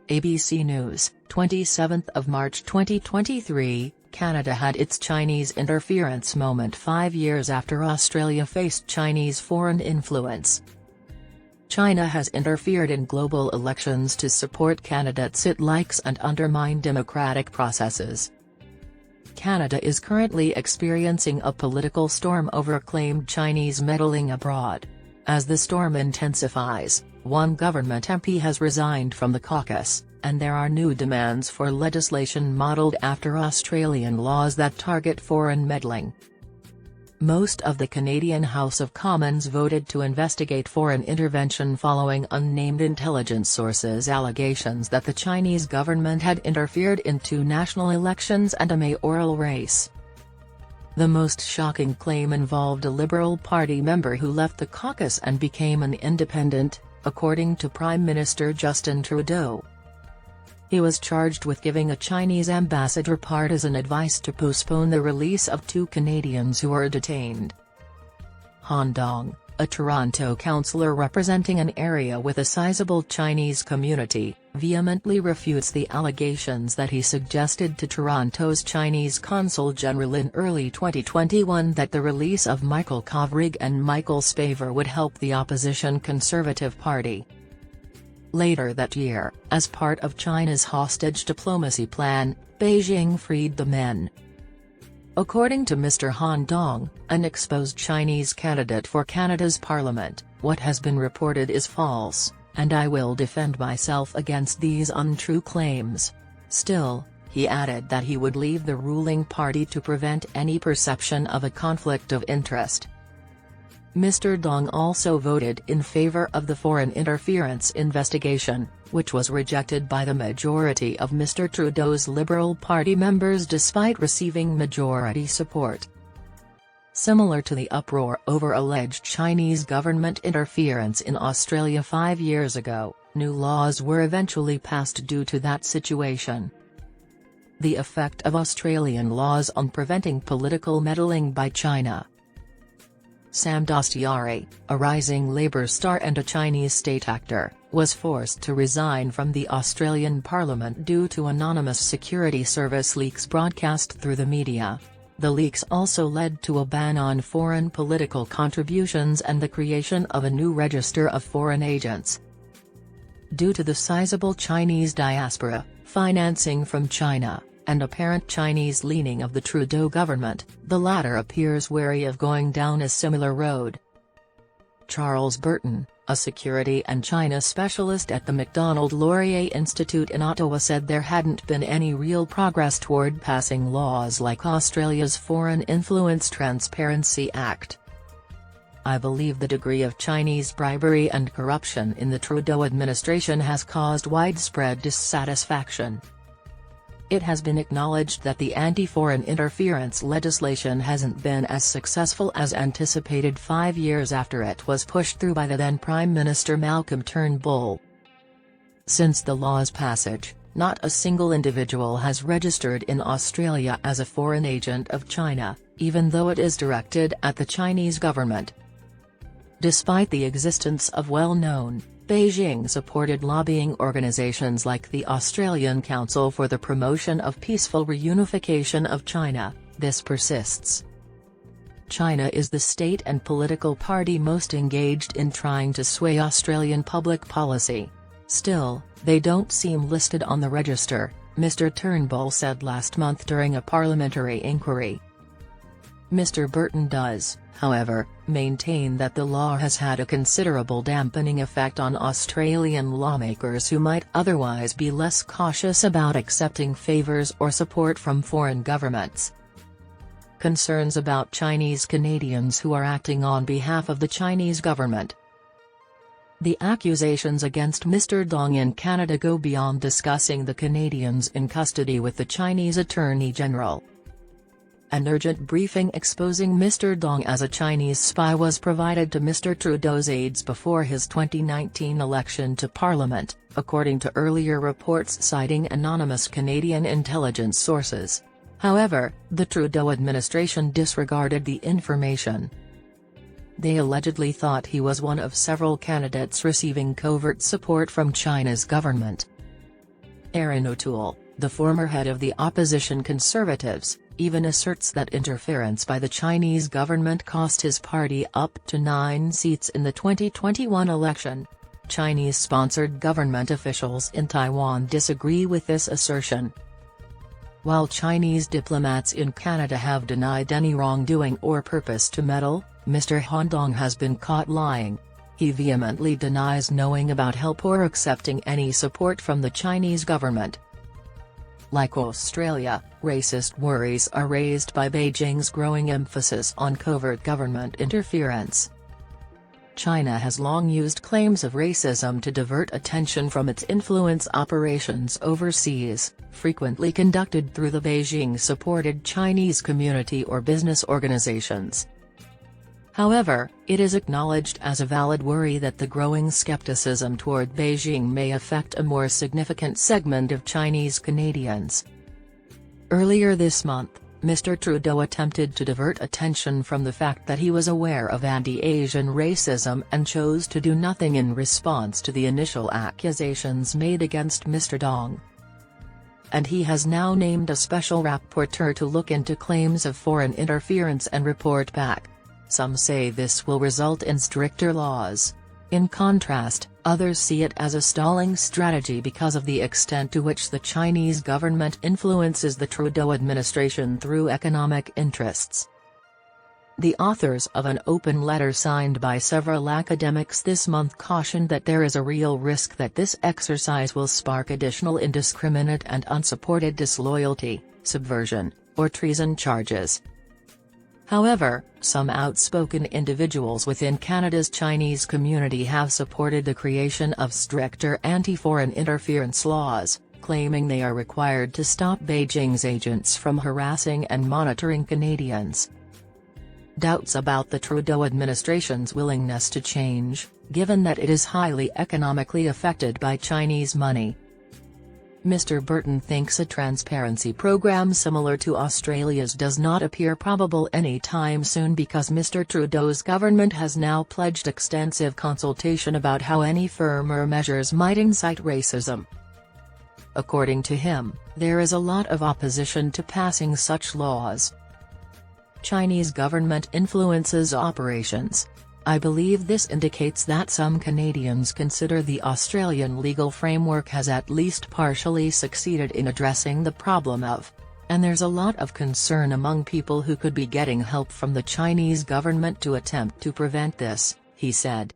ABC News, 27th of March 2023, Canada had its Chinese interference moment 5 years after Australia faced Chinese foreign influence. China has interfered in global elections to support candidates it likes and undermine democratic processes. Canada is currently experiencing a political storm over claimed Chinese meddling abroad. As the storm intensifies, one government MP has resigned from the caucus, and there are new demands for legislation modelled after Australian laws that target foreign meddling. Most of the Canadian House of Commons voted to investigate foreign intervention following unnamed intelligence sources' allegations that the Chinese government had interfered in 2 national elections and a mayoral race. The most shocking claim involved a Liberal Party member who left the caucus and became an independent, according to Prime Minister Justin Trudeau. He was charged with giving a Chinese ambassador partisan advice to postpone the release of 2 Canadians who were detained. Han Dong, a Toronto councillor representing an area with a sizable Chinese community, vehemently refutes the allegations that he suggested to Toronto's Chinese Consul General in early 2021 that the release of Michael Kovrig and Michael Spavor would help the opposition Conservative Party. Later that year, as part of China's hostage diplomacy plan, Beijing freed the men. According to Mr. Han Dong, an exposed Chinese candidate for Canada's parliament, what has been reported is false, and I will defend myself against these untrue claims. Still, he added that he would leave the ruling party to prevent any perception of a conflict of interest. Mr. Dong also voted in favor of the foreign interference investigation, which was rejected by the majority of Mr. Trudeau's Liberal Party members despite receiving majority support. Similar to the uproar over alleged Chinese government interference in Australia 5 years ago, new laws were eventually passed due to that situation. The effect of Australian laws on preventing political meddling by China. Sam Dastyari, a rising Labour star and a Chinese state actor, was forced to resign from the Australian Parliament due to anonymous security service leaks broadcast through the media. The leaks also led to a ban on foreign political contributions and the creation of a new register of foreign agents. Due to the sizable Chinese diaspora, financing from China, and apparent Chinese leaning of the Trudeau government, the latter appears wary of going down a similar road. Charles Burton, a security and China specialist at the Macdonald-Laurier Institute in Ottawa, said there hadn't been any real progress toward passing laws like Australia's Foreign Influence Transparency Act. I believe the degree of Chinese bribery and corruption in the Trudeau administration has caused widespread dissatisfaction. It has been acknowledged that the anti-foreign interference legislation hasn't been as successful as anticipated 5 years after it was pushed through by the then Prime Minister Malcolm Turnbull. Since the law's passage, not a single individual has registered in Australia as a foreign agent of China, even though it is directed at the Chinese government. Despite the existence of well-known, Beijing-supported lobbying organizations like the Australian Council for the Promotion of Peaceful Reunification of China, this persists. China is the state and political party most engaged in trying to sway Australian public policy. Still, they don't seem listed on the register, Mr. Turnbull said last month during a parliamentary inquiry. Mr. Burton does, however, maintain that the law has had a considerable dampening effect on Australian lawmakers who might otherwise be less cautious about accepting favours or support from foreign governments. Concerns about Chinese Canadians who are acting on behalf of the Chinese government. The accusations against Mr. Dong in Canada go beyond discussing the Canadians in custody with the Chinese Attorney General. An urgent briefing exposing Mr. Dong as a Chinese spy was provided to Mr. Trudeau's aides before his 2019 election to Parliament, according to earlier reports citing anonymous Canadian intelligence sources. However, the Trudeau administration disregarded the information. They allegedly thought he was one of several candidates receiving covert support from China's government. Erin O'Toole, the former head of the opposition Conservatives, even asserts that interference by the Chinese government cost his party up to 9 seats in the 2021 election. Chinese-sponsored government officials in Taiwan disagree with this assertion. While Chinese diplomats in Canada have denied any wrongdoing or purpose to meddle, Mr. Han Dong has been caught lying. He vehemently denies knowing about help or accepting any support from the Chinese government. Like Australia, racist worries are raised by Beijing's growing emphasis on covert government interference. China has long used claims of racism to divert attention from its influence operations overseas, frequently conducted through the Beijing-supported Chinese community or business organizations. However, it is acknowledged as a valid worry that the growing skepticism toward Beijing may affect a more significant segment of Chinese Canadians. Earlier this month, Mr. Trudeau attempted to divert attention from the fact that he was aware of anti-Asian racism and chose to do nothing in response to the initial accusations made against Mr. Dong. And he has now named a special rapporteur to look into claims of foreign interference and report back. Some say this will result in stricter laws. In contrast, others see it as a stalling strategy because of the extent to which the Chinese government influences the Trudeau administration through economic interests. The authors of an open letter signed by several academics this month cautioned that there is a real risk that this exercise will spark additional indiscriminate and unsupported disloyalty, subversion, or treason charges. However, some outspoken individuals within Canada's Chinese community have supported the creation of stricter anti-foreign interference laws, claiming they are required to stop Beijing's agents from harassing and monitoring Canadians. Doubts about the Trudeau administration's willingness to change, given that it is highly economically affected by Chinese money. Mr. Burton thinks a transparency program similar to Australia's does not appear probable anytime soon because Mr. Trudeau's government has now pledged extensive consultation about how any firmer measures might incite racism. According to him, there is a lot of opposition to passing such laws. Chinese government influences operations. I believe this indicates that some Canadians consider the Australian legal framework has at least partially succeeded in addressing the problem of, and there's a lot of concern among people who could be getting help from the Chinese government to attempt to prevent this, he said.